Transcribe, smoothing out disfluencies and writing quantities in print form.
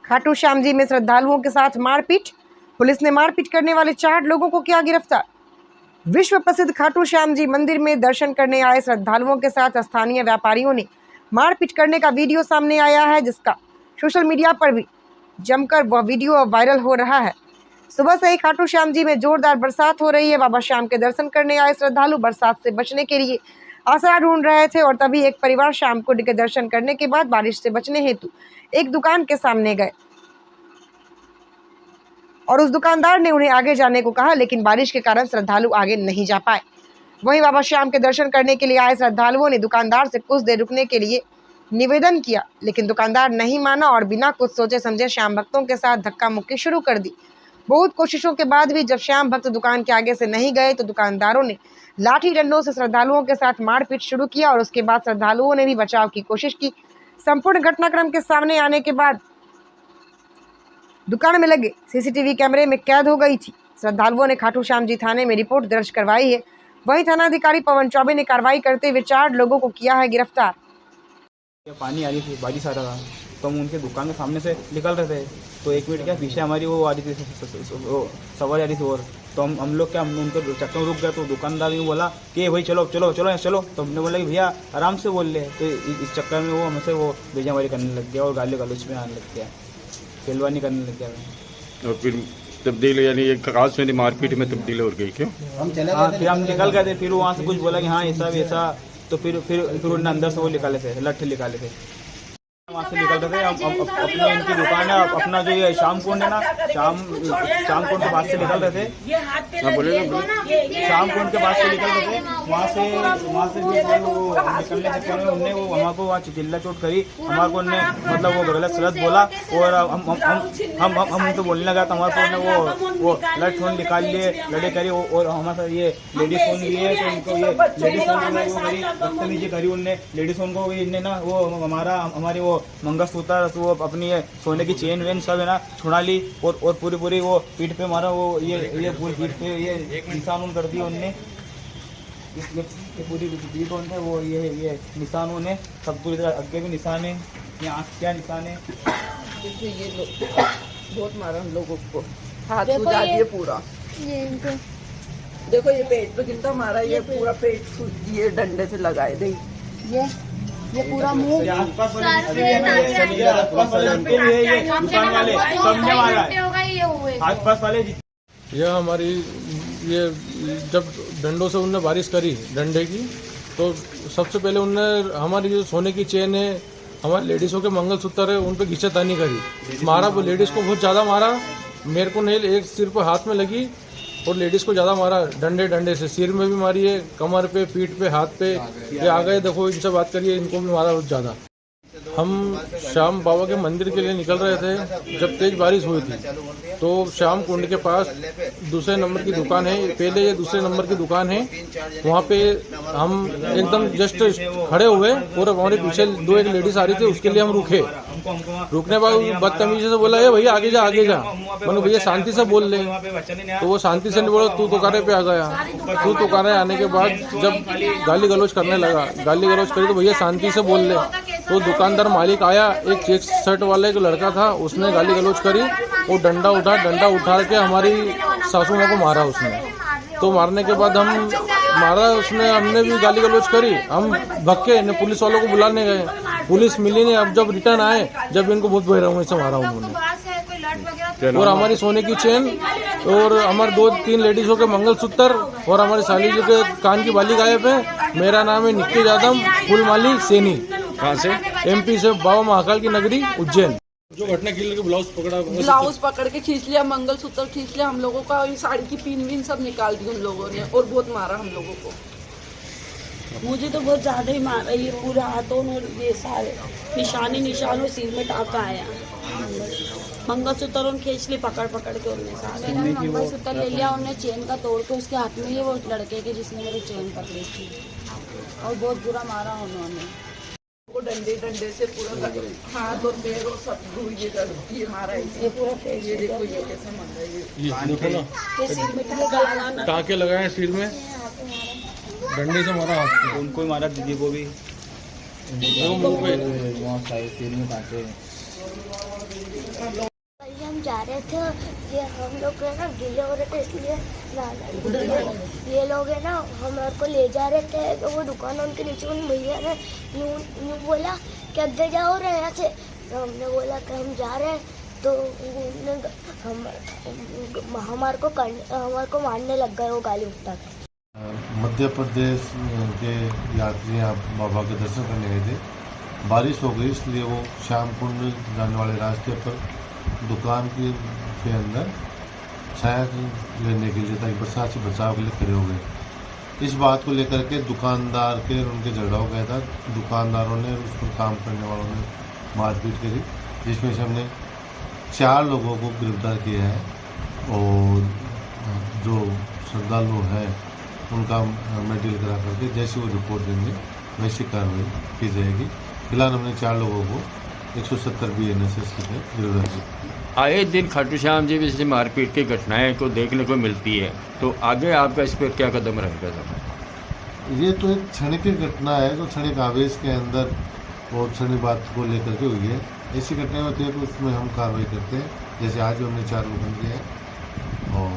खाटू श्याम जी में श्रद्धालुओं के साथ मारपीट, पुलिस ने मारपीट करने वाले 4 लोगों को किया गिरफ्तार। विश्व प्रसिद्ध खाटू श्याम जी मंदिर में दर्शन करने आए श्रद्धालुओं के साथ स्थानीय व्यापारियों ने मारपीट करने का वीडियो सामने आया है, जिसका सोशल मीडिया पर भी जमकर वह वीडियो वायरल हो रहा है। सुबह से ही खाटू श्याम जी में जोरदार बरसात हो रही है। बाबा श्याम के दर्शन करने आए श्रद्धालु बरसात से बचने के लिए आसरा ढूंढ रहे थे और तभी एक परिवार श्याम कुंड के दर्शन करने के बाद बारिश से बचने हेतु एक दुकान के सामने गए और उस दुकानदार ने उन्हें आगे जाने को कहा, लेकिन बारिश के कारण श्रद्धालु आगे नहीं जा पाए। वहीं बाबा श्याम के दर्शन करने के लिए आए श्रद्धालुओं ने दुकानदार से कुछ देर रुकने के लिए निवेदन किया, लेकिन दुकानदार नहीं माना और बिना कुछ सोचे समझे श्याम भक्तों के साथ धक्का मुक्की शुरू कर दी। बहुत कोशिशों के बाद भी जब श्याम भक्त दुकान के आगे से नहीं गए तो दुकानदारों ने लाठी डंडों से श्रद्धालुओं के साथ मारपीट शुरू किया और उसके बाद श्रद्धालुओं ने भी बचाव की कोशिश की। संपूर्ण घटनाक्रम के सामने आने के बाद दुकान में लगे सीसीटीवी कैमरे में कैद हो गई थी। श्रद्धालुओं ने खाटू श्याम जी थाने में रिपोर्ट दर्ज करवाई है। वहीं थानाधिकारी पवन चौबे ने कार्रवाई करते हुए 4 लोगों को किया है गिरफ्तार। पानी आ रही थी, बारिश आ रहा था, तो हम उनके दुकान के सामने से निकल रहे थे, तो एक मिनट क्या पीछे हमारी वो आ रही थी, सवारी आ रही थी, और तो हम लोग क्या उनके चक्कर में रुक गए। तो दुकानदार ने बोला कि भाई चलो चलो चलो चलो, तो हमने बोला कि भैया आराम से बोल ले। तो इस चक्कर में वो हमसे वो बेजामारी करने लग गया और गाली गलौज में आने लग गया, पहलवानी करने लग गया। और फिर तब्दील यानी एक खास में मारपीट में तब्दील हो गई क्यों? हाँ, फिर हम निकल गए थे। फिर वहाँ से कुछ बोला कि हाँ ऐसा वैसा, तो फिर उन्होंने अंदर से वो निकाले थे, लट्ठे निकाले थे। वहाँ से निकल रहे थे हम अपनी इनकी दुकान है, अपना जो ये श्याम कुंड है ना, श्याम कुंड के पास से निकल रहे थे, श्याम कुंड के पास से निकल रहे थे। वहाँ से वो निकलने से पहले उनने वो हमारे को वहाँ चिल्ला चोट करी, हमारे को उनने मतलब वो गलत सलत बोला और हम उनसे बोलने लगा तो हमारे को वो लट फोन निकाल लिए, लड़े करी और हमारे ये लेडीज फोन लिए, तो उनको ये लेडीज फोन वो करी, बदतमीजी करी उनने लेडीज फोन को। इनने ना वो हमारी वो मंगलसूत्र, वो अपनी ये सोने की चेन वेन सब है ना छुड़ा ली और पूरी वो पीठ पे मारा, वो ये पूरी पीठ पे ये निशान कर दिए उनने, पूरी पीठ उनने वो ये निशान उन्हें सब पूरी तरह आगे भी निशान है, ये आँख क्या निशान है। देखिए ये लोग बहुत मारा हम लोगों को, हाथ सूजा दिए पूरा, ये इनको देखो ये पेट पे कितना मारा, ये पूरा पेट सूज दिए, डंडे से लगाए थे, ये पूरा मुंह आसपास वाले यह हमारी ये जब डंडों से उनने बारिश करी डंडे की, तो सबसे पहले उनने हमारी जो सोने की चेन है, हमारे लेडीज़ों के मंगलसूत्र है, उन पर घिंचातानी करी, मारा। वो लेडीज़ को बहुत ज़्यादा मारा, मेरे को नहीं, एक सिर पर हाथ में लगी और लेडीज़ को ज़्यादा मारा डंडे से, सिर में भी मारी है, कमर पे, पीठ पे, हाथ पे। ये आ गए, देखो इनसे बात करिए, इनको भी मारा बहुत ज़्यादा। हम श्याम बाबा के मंदिर के लिए निकल रहे थे जब तेज बारिश हुई थी, तो श्याम कुंड के पास दूसरे नंबर की दुकान है, पहले ये दूसरे नंबर की दुकान है, वहाँ पे हम एकदम जस्ट खड़े हुए और हमारे पीछे एक लेडीज आ रही थी, उसके लिए हम रुकने बाद बदतमीजी से बोला, भैया आगे जा आगे जा। मैंने भैया शांति से बोल ले, तो वो शांति से नहीं बोला, तू तुकारे पे आ गया। तू तुकारे आने के बाद जब गाली गलौज करने लगा, गाली गलौज करी तो भैया शांति से बोल ले। तो दुकानदार मालिक आया, एक चेक शर्ट वाला एक लड़का था, उसने गाली गलौज करी, वो डंडा उठा के हमारी सासू माँ को मारा उसने। तो मारने के बाद हमने भी गाली गलौज करी, हम भक्के ने पुलिस वालों को बुलाने गए, पुलिस मिली नहीं। अब जब रिटर्न आए, जब इनको बहुत बेरहमी से मारा उन्होंने, और हमारी सोने की चेन और हमारे 2-3 लेडीजों के मंगलसूत्र और हमारी साली जी के कान की बाली गायब है। मेरा नाम है निक्की यादव, फुलमाली सैनी। कहाँ से? MP से, बाबा महाकाल की नगरी उज्जैन। जो घटना की लगी, ब्लाउज पकड़ के खींच लिया, मंगलसूत्र खींच लिया हम लोगों का, और ये साड़ी की पिन विन सब निकाल दी उन लोगों ने, और बहुत मारा हम लोगों को। मुझे तो बहुत ज़्यादा ही मारा, ये पूरे हाथों में ये सारे निशानों सिर में टाका आया। मंगलसूत्र खींच ली पकड़ के उन्होंने सारे, मंगलसूत्र ले लिया उन्होंने, चेन का तोड़ के उसके हाथ में ये वो लड़के के जिसने मेरी चेन पकड़ी थी, और बहुत बुरा मारा उन्होंने। वो डंडे से पूरा हाथ और पैर और सब ये मारा, ये पूरा पेट, ये देखो ये कैसे मारा, ये देखो ना टाके लगाए सिर में, डंडे से मारा हाथ को, उनको ही मारा, दीदी को भी मुंह पे सिर में टाके। कल हम जा रहे थे, ये हम लोग है ना गीले हो रहे थे इसलिए ये लोग है ना हमारे को ले जा रहे थे, तो वो दुकान उनके नीचे उन भैया ने यूँ बोला कि अद्धे जाओ रहे यहाँ से, तो हमने बोला कि हम जा रहे हैं, तो हमारे को मारने लग गए वो गाली उठा के। मध्य प्रदेश के यात्री यहाँ बाबा के दर्शन करने गए थे। बारिश हो गई इसलिए वो श्याम कुंड जाने वाले रास्ते पर दुकान के अंदर छाया लेने के लिए, ताकि बरसात से बचाव के लिए खड़े हो गए। इस बात को लेकर के दुकानदार के उनके झगड़ा हो गया था। दुकानदारों ने उस पर काम करने वालों ने मारपीट करी, जिसमें से हमने 4 लोगों को गिरफ्तार किया है और जो श्रद्धालु हैं उनका मेडिकल करा करके जैसे वो रिपोर्ट देंगे वैसी कार्रवाई की जाएगी। फिलहाल हमने 4 लोगों को 170 BNSS के तहत गिरफ्तार किया। आए दिन खाटू श्याम जी में जैसे मारपीट की घटनाएं को देखने को मिलती है, तो आगे आपका इस पर क्या कदम रहेगा सर? ये तो एक क्षणिक घटना है जो क्षणिक आवेश के अंदर और क्षणिक बात को लेकर के हुई है। ऐसी घटनाएं होती है तो उसमें हम कार्रवाई करते हैं, जैसे आज हमने 4 लोगों किया है और